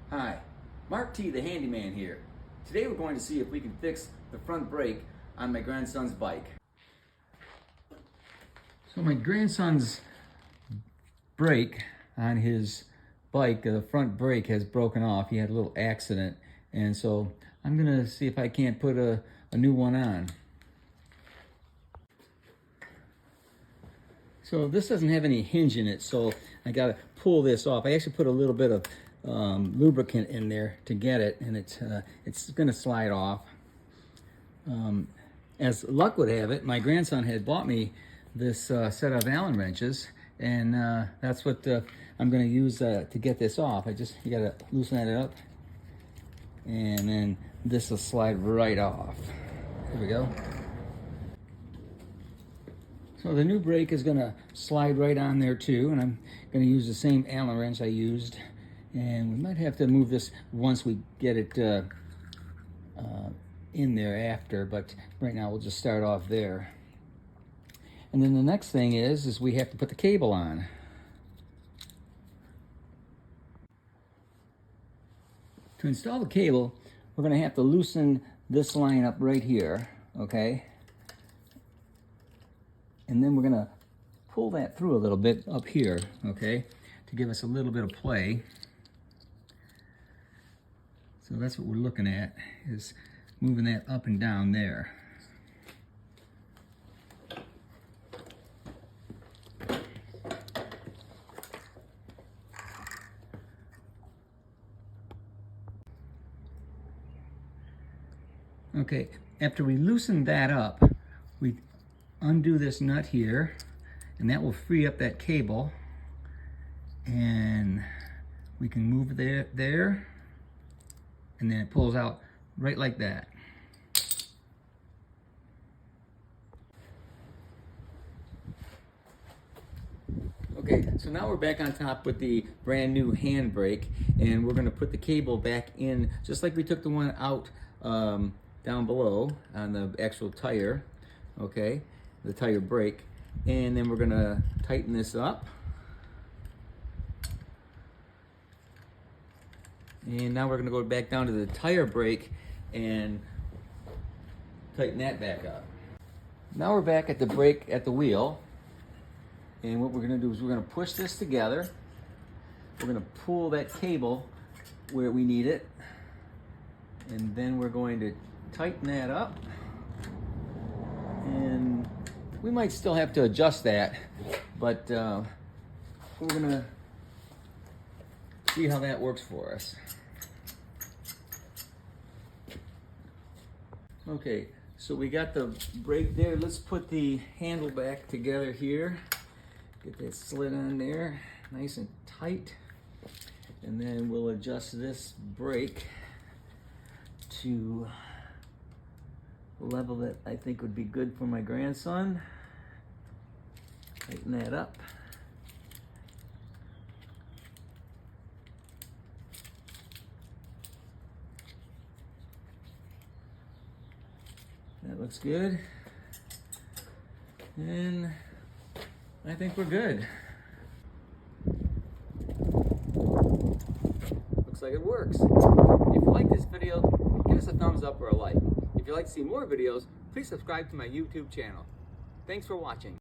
Hi, Mark T, the Handyman here. Today we're going to see if we can fix the front brake on my grandson's bike. So my grandson's brake on his bike, the front brake has broken off. He had a little accident, and so I'm gonna see if I can't put a new one on. So this doesn't have any hinge in it, so I gotta pull this off. I actually put a little bit of lubricant in there to get it, and it's gonna slide off. As luck would have it, my grandson had bought me this set of Allen wrenches, and that's what I'm gonna use to get this off. You gotta loosen that up, and then this will slide right off. There we go. So the new brake is gonna slide right on there too, and I'm gonna use the same Allen wrench I used. And we might have to move this once we get it in there after, but right now we'll just start off there. And then the next thing is we have to put the cable on. To install the cable, we're gonna have to loosen this line up right here, okay? And then we're gonna pull that through a little bit up here, okay? To give us a little bit of play. So that's what we're looking at, is moving that up and down there. Okay, after we loosen that up, we undo this nut here, and that will free up that cable, and we can move there, and then it pulls out right like that. Okay, so now we're back on top with the brand new hand brake, and we're gonna put the cable back in just like we took the one out down below on the actual tire, okay, the tire brake, and then we're gonna tighten this up. And now we're gonna go back down to the tire brake and tighten that back up. Now we're back at the brake at the wheel. And what we're gonna do is we're gonna push this together. We're gonna pull that cable where we need it. And then we're going to tighten that up. And we might still have to adjust that, but we're gonna see how that works for us. Okay, so we got the brake there. Let's put the handle back together here. Get that slid on there, nice and tight. And then we'll adjust this brake to a level that I think would be good for my grandson. Tighten that up. That looks good. And I think we're good. Looks like it works. If you like this video, give us a thumbs up or a like. If you'd like to see more videos, please subscribe to my YouTube channel. Thanks for watching.